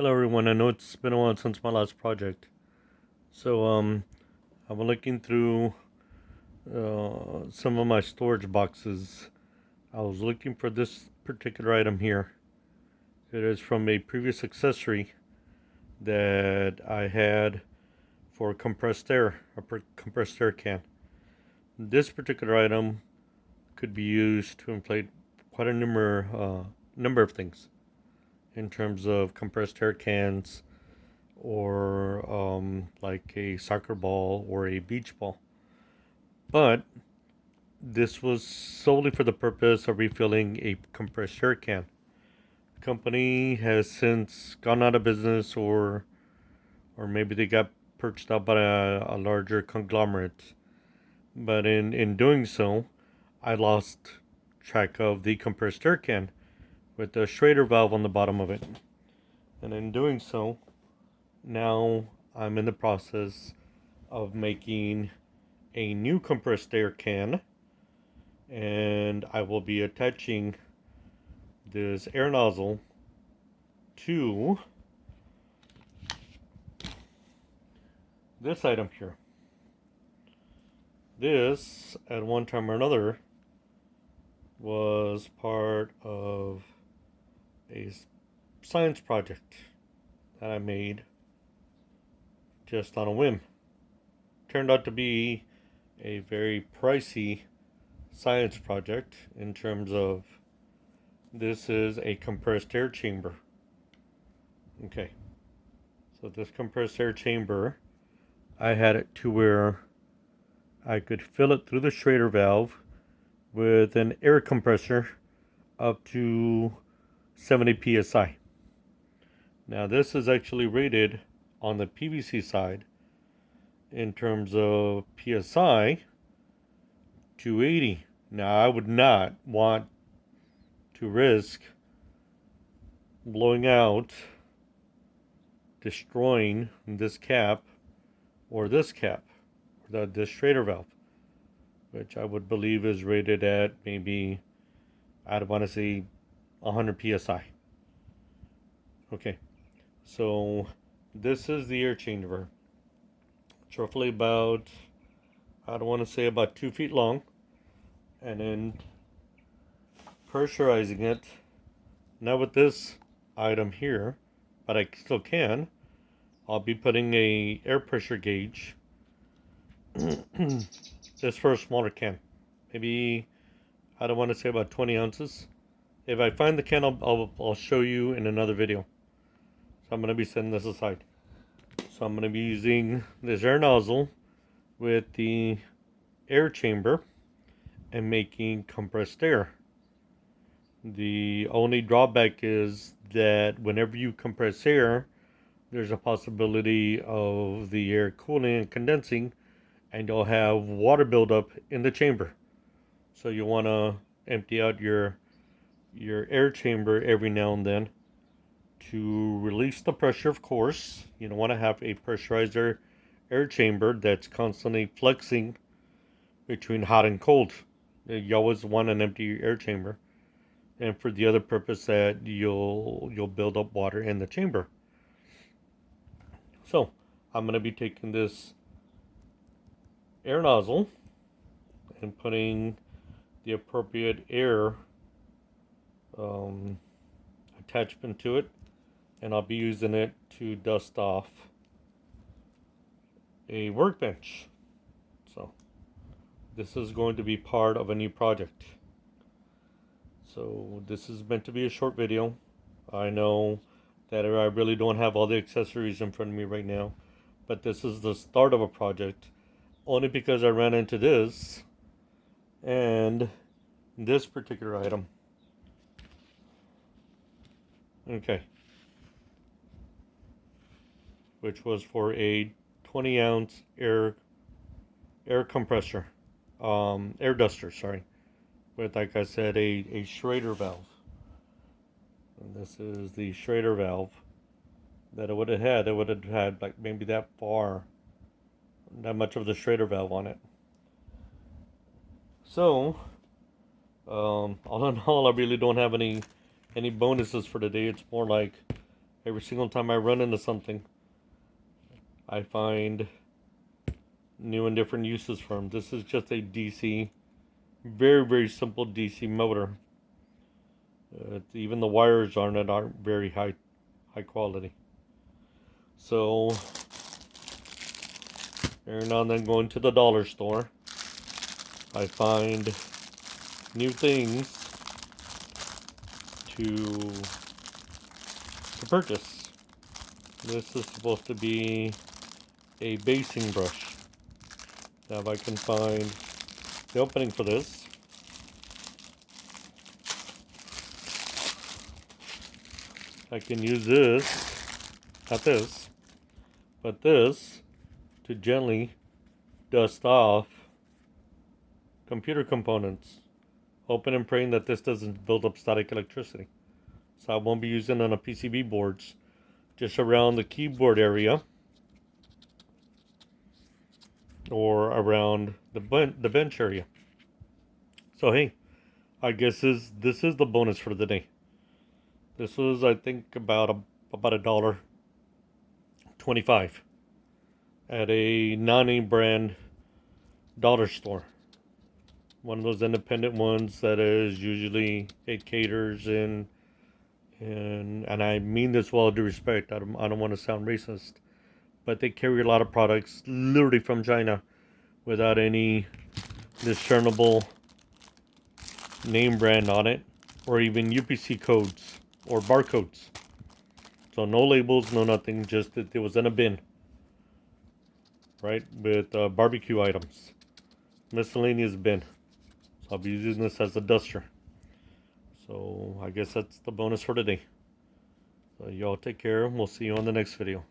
Hello everyone, I know it's been a while since my last project. So I've been looking through some of my storage boxes. I was looking for this particular item here. It is from a previous accessory that I had for compressed air, compressed air can. This particular item could be used to inflate quite a number of things in terms of compressed air cans, or like a soccer ball or a beach ball. But this was solely for the purpose of refilling a compressed air can. The company has since gone out of business, or maybe they got purchased out by a larger conglomerate. But in doing so, I lost track of the compressed air can with the Schrader valve on the bottom of it. And in doing so, now I'm in the process of making a new compressed air can, and I will be attaching this air nozzle to this item here. This, at one time or another, was part of a science project that I made just on a whim. Turned out to be a very pricey science project in terms of this is a compressed air chamber. Okay, so this compressed air chamber, I had it to where I could fill it through the Schrader valve with an air compressor up to 70 psi. Now this is actually rated on the PVC side in terms of psi 280. Now I would not want to risk blowing out, destroying this cap or this cap, this Schrader valve, which I would believe is rated at maybe, I'd want to say 100 psi. Okay, so this is the air chamber. It's roughly about, I don't want to say about 2 feet long, and then pressurizing it. Now with this item here, but I still can, I'll be putting a air pressure gauge just for a smaller can. Maybe, I don't want to say about 20 ounces. If I find the can, I'll show you in another video. So I'm going to be setting this aside. So I'm going to be using this air nozzle with the air chamber and making compressed air. The only drawback is that whenever you compress air, there's a possibility of the air cooling and condensing, and you'll have water buildup in the chamber. So you want to empty out your air chamber every now and then to release the pressure, of course. You don't want to have a pressurized air chamber that's constantly flexing between hot and cold. You always want an empty air chamber, and for the other purpose that you'll build up water in the chamber. So I'm going to be taking this air nozzle and putting the appropriate air attachment to it, and I'll be using it to dust off a workbench. So this is going to be part of a new project. So this is meant to be a short video. I know that I really don't have all the accessories in front of me right now, but this is the start of a project, only because I ran into this and this particular item. Okay, which was for a 20-ounce air compressor, air duster, sorry, with, like I said, a Schrader valve. And this is the Schrader valve that it would have had. It would have had like maybe that much of the Schrader valve on it. So, all in all, I really don't have any bonuses for today. It's more like Every single time I run into something, I find new and different uses for them. This is just a DC, very, very simple DC motor. Even the wires aren't very high quality. So every now and then going to the dollar store, I find new things to purchase. This is supposed to be a basing brush. Now if I can find the opening for this, I can use this, not this, but this, to gently dust off computer components, hoping and praying that this doesn't build up static electricity. So I won't be using on a PCB boards, just around the keyboard area or around the bench area. So hey, I guess this is the bonus for the day. This was, I think, about $1.25 at a non-name brand dollar store. One of those independent ones that is usually it caters and I mean this with all due respect. I don't want to sound racist, but they carry a lot of products literally from China without any discernible name brand on it, or even UPC codes or barcodes. So no labels, no nothing, just that it was in a bin, right, with barbecue items, miscellaneous bin. So I'll be using this as a duster. So I guess that's the bonus for today. So y'all take care, and we'll see you on the next video.